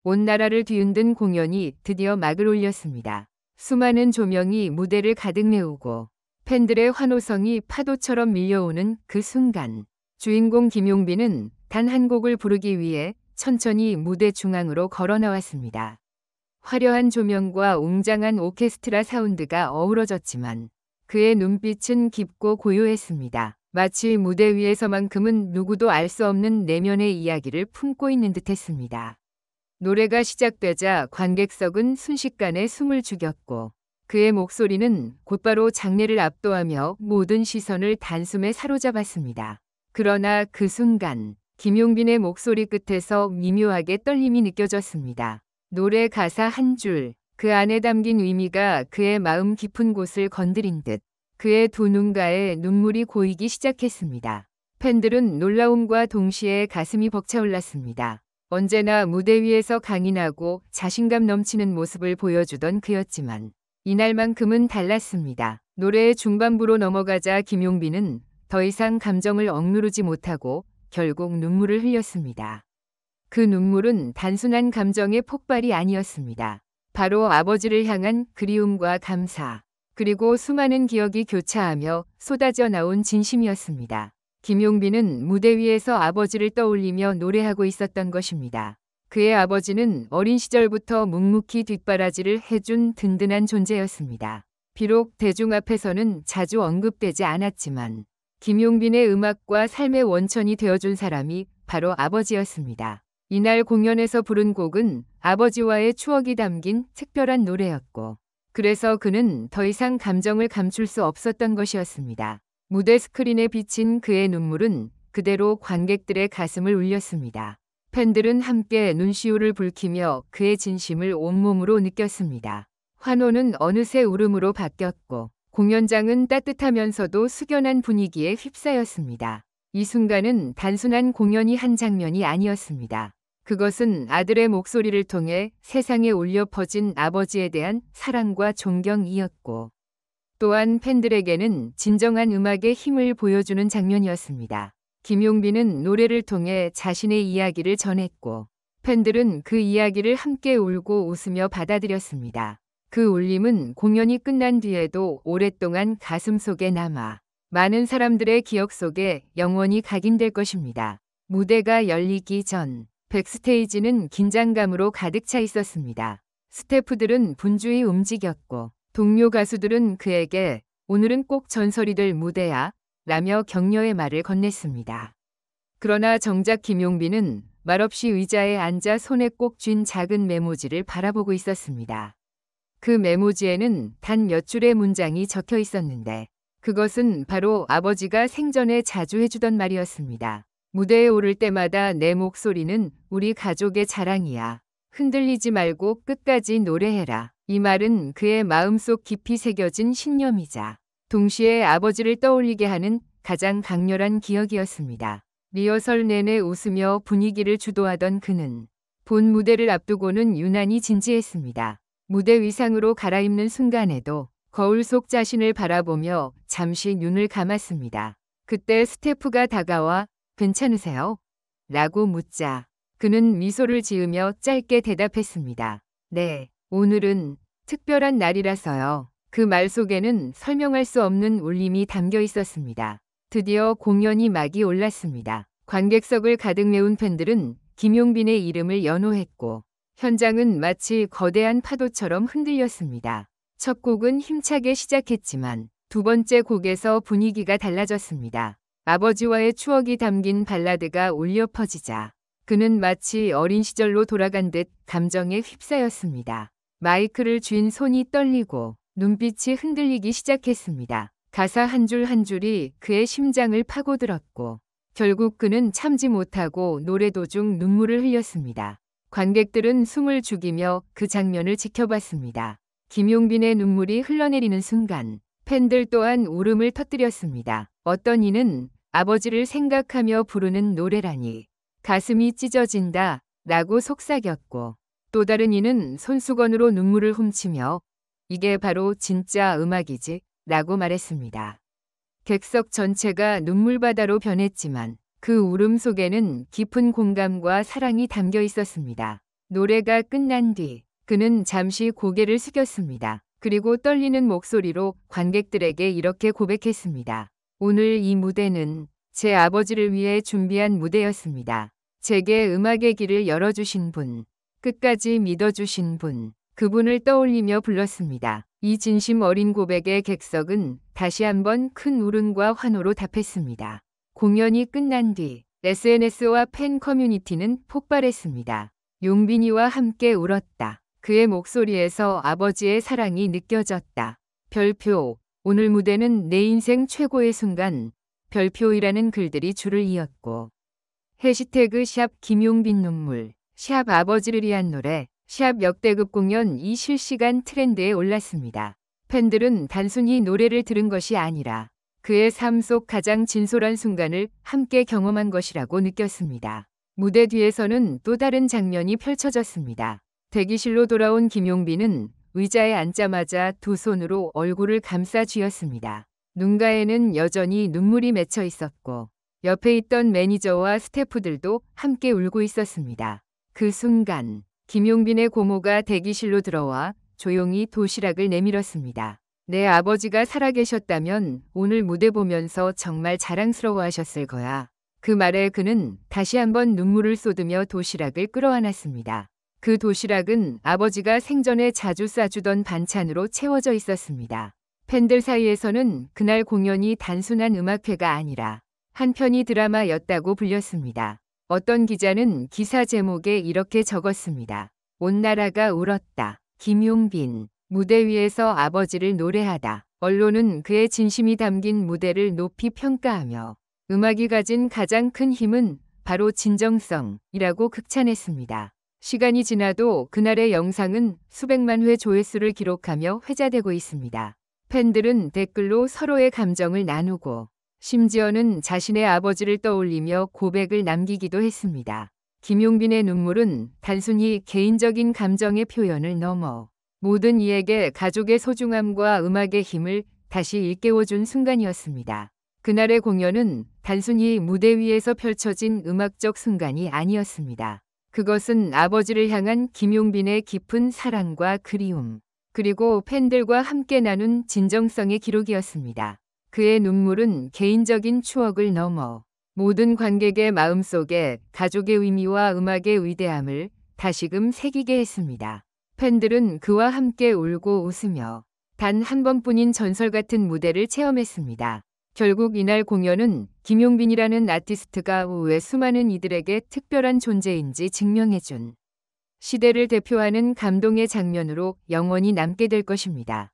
온 나라를 뒤흔든 공연이 드디어 막을 올렸습니다. 수많은 조명이 무대를 가득 메우고 팬들의 환호성이 파도처럼 밀려오는 그 순간 주인공 김용빈은 단 한 곡을 부르기 위해 천천히 무대 중앙으로 걸어 나왔습니다. 화려한 조명과 웅장한 오케스트라 사운드가 어우러졌지만 그의 눈빛은 깊고 고요했습니다. 마치 무대 위에서만큼은 누구도 알 수 없는 내면의 이야기를 품고 있는 듯했습니다. 노래가 시작되자 관객석은 순식간에 숨을 죽였고 그의 목소리는 곧바로 장례를 압도하며 모든 시선을 단숨에 사로잡았습니다. 그러나 그 순간 김용빈의 목소리 끝에서 미묘하게 떨림이 느껴졌습니다. 노래 가사 한 줄, 그 안에 담긴 의미가 그의 마음 깊은 곳을 건드린 듯 그의 두 눈가에 눈물이 고이기 시작했습니다. 팬들은 놀라움과 동시에 가슴이 벅차올랐습니다. 언제나 무대 위에서 강인하고 자신감 넘치는 모습을 보여주던 그였지만 이날만큼은 달랐습니다. 노래의 중반부로 넘어가자 김용빈은 더 이상 감정을 억누르지 못하고 결국 눈물을 흘렸습니다. 그 눈물은 단순한 감정의 폭발이 아니었습니다. 바로 아버지를 향한 그리움과 감사, 그리고 수많은 기억이 교차하며 쏟아져 나온 진심이었습니다. 김용빈은 무대 위에서 아버지를 떠올리며 노래하고 있었던 것입니다. 그의 아버지는 어린 시절부터 묵묵히 뒷바라지를 해준 든든한 존재였습니다. 비록 대중 앞에서는 자주 언급되지 않았지만 김용빈의 음악과 삶의 원천이 되어준 사람이 바로 아버지였습니다. 이날 공연에서 부른 곡은 아버지와의 추억이 담긴 특별한 노래였고 그래서 그는 더 이상 감정을 감출 수 없었던 것이었습니다. 무대 스크린에 비친 그의 눈물은 그대로 관객들의 가슴을 울렸습니다. 팬들은 함께 눈시울을 붉히며 그의 진심을 온몸으로 느꼈습니다. 환호는 어느새 울음으로 바뀌었고 공연장은 따뜻하면서도 숙연한 분위기에 휩싸였습니다. 이 순간은 단순한 공연이 한 장면이 아니었습니다. 그것은 아들의 목소리를 통해 세상에 울려 퍼진 아버지에 대한 사랑과 존경이었고 또한 팬들에게는 진정한 음악의 힘을 보여주는 장면이었습니다. 김용빈은 노래를 통해 자신의 이야기를 전했고 팬들은 그 이야기를 함께 울고 웃으며 받아들였습니다. 그 울림은 공연이 끝난 뒤에도 오랫동안 가슴속에 남아 많은 사람들의 기억 속에 영원히 각인될 것입니다. 무대가 열리기 전 백스테이지는 긴장감으로 가득 차 있었습니다. 스태프들은 분주히 움직였고 동료 가수들은 그에게 오늘은 꼭 전설이 될 무대야 라며 격려의 말을 건넸습니다. 그러나 정작 김용빈은 말없이 의자에 앉아 손에 꼭 쥔 작은 메모지를 바라보고 있었습니다. 그 메모지에는 단 몇 줄의 문장이 적혀 있었는데 그것은 바로 아버지가 생전에 자주 해주던 말이었습니다. 무대에 오를 때마다 내 목소리는 우리 가족의 자랑이야. 흔들리지 말고 끝까지 노래해라. 이 말은 그의 마음속 깊이 새겨진 신념이자 동시에 아버지를 떠올리게 하는 가장 강렬한 기억이었습니다. 리허설 내내 웃으며 분위기를 주도하던 그는 본 무대를 앞두고는 유난히 진지했습니다. 무대 위상으로 갈아입는 순간에도 거울 속 자신을 바라보며 잠시 눈을 감았습니다. 그때 스태프가 다가와 괜찮으세요? 라고 묻자 그는 미소를 지으며 짧게 대답했습니다. 네, 오늘은 특별한 날이라서요. 그 말 속에는 설명할 수 없는 울림이 담겨 있었습니다. 드디어 공연이 막이 올랐습니다. 관객석을 가득 메운 팬들은 김용빈의 이름을 연호했고 현장은 마치 거대한 파도처럼 흔들렸습니다. 첫 곡은 힘차게 시작했지만 두 번째 곡에서 분위기가 달라졌습니다. 아버지와의 추억이 담긴 발라드가 울려 퍼지자 그는 마치 어린 시절로 돌아간 듯 감정에 휩싸였습니다. 마이크를 쥔 손이 떨리고 눈빛이 흔들리기 시작했습니다. 가사 한 줄 한 줄이 그의 심장을 파고들었고 결국 그는 참지 못하고 노래 도중 눈물을 흘렸습니다. 관객들은 숨을 죽이며 그 장면을 지켜봤습니다. 김용빈의 눈물이 흘러내리는 순간 팬들 또한 울음을 터뜨렸습니다. 어떤 이는 아버지를 생각하며 부르는 노래라니 가슴이 찢어진다 라고 속삭였고 또 다른 이는 손수건으로 눈물을 훔치며 이게 바로 진짜 음악이지 라고 말했습니다. 객석 전체가 눈물바다로 변했지만 그 울음 속에는 깊은 공감과 사랑이 담겨 있었습니다. 노래가 끝난 뒤 그는 잠시 고개를 숙였습니다. 그리고 떨리는 목소리로 관객들에게 이렇게 고백했습니다. 오늘 이 무대는 제 아버지를 위해 준비한 무대였습니다. 제게 음악의 길을 열어주신 분, 끝까지 믿어주신 분, 그분을 떠올리며 불렀습니다. 이 진심 어린 고백에 객석은 다시 한번 큰 울음과 환호로 답했습니다. 공연이 끝난 뒤 SNS와 팬 커뮤니티는 폭발했습니다. 용빈이와 함께 울었다. 그의 목소리에서 아버지의 사랑이 느껴졌다. 별표, 오늘 무대는 내 인생 최고의 순간, 별표이라는 글들이 줄을 이었고 해시태그 샵 김용빈 눈물, 샵 아버지를 위한 노래, 샵 역대급 공연이 실시간 트렌드에 올랐습니다. 팬들은 단순히 노래를 들은 것이 아니라 그의 삶 속 가장 진솔한 순간을 함께 경험한 것이라고 느꼈습니다. 무대 뒤에서는 또 다른 장면이 펼쳐졌습니다. 대기실로 돌아온 김용빈은 의자에 앉자마자 두 손으로 얼굴을 감싸 쥐었습니다. 눈가에는 여전히 눈물이 맺혀 있었고 옆에 있던 매니저와 스태프들도 함께 울고 있었습니다. 그 순간 김용빈의 고모가 대기실로 들어와 조용히 도시락을 내밀었습니다. 내 아버지가 살아계셨다면 오늘 무대 보면서 정말 자랑스러워하셨을 거야. 그 말에 그는 다시 한번 눈물을 쏟으며 도시락을 끌어안았습니다. 그 도시락은 아버지가 생전에 자주 싸주던 반찬으로 채워져 있었습니다. 팬들 사이에서는 그날 공연이 단순한 음악회가 아니라 한 편의 드라마였다고 불렸습니다. 어떤 기자는 기사 제목에 이렇게 적었습니다. 온 나라가 울었다. 김용빈, 무대 위에서 아버지를 노래하다. 언론은 그의 진심이 담긴 무대를 높이 평가하며 음악이 가진 가장 큰 힘은 바로 진정성이라고 극찬했습니다. 시간이 지나도 그날의 영상은 수백만 회 조회수를 기록하며 회자되고 있습니다. 팬들은 댓글로 서로의 감정을 나누고 심지어는 자신의 아버지를 떠올리며 고백을 남기기도 했습니다. 김용빈의 눈물은 단순히 개인적인 감정의 표현을 넘어 모든 이에게 가족의 소중함과 음악의 힘을 다시 일깨워준 순간이었습니다. 그날의 공연은 단순히 무대 위에서 펼쳐진 음악적 순간이 아니었습니다. 그것은 아버지를 향한 김용빈의 깊은 사랑과 그리움, 그리고 팬들과 함께 나눈 진정성의 기록이었습니다. 그의 눈물은 개인적인 추억을 넘어 모든 관객의 마음속에 가족의 의미와 음악의 위대함을 다시금 새기게 했습니다. 팬들은 그와 함께 울고 웃으며 단 한 번뿐인 전설 같은 무대를 체험했습니다. 결국 이날 공연은 김용빈이라는 아티스트가 왜 수많은 이들에게 특별한 존재인지 증명해준 시대를 대표하는 감동의 장면으로 영원히 남게 될 것입니다.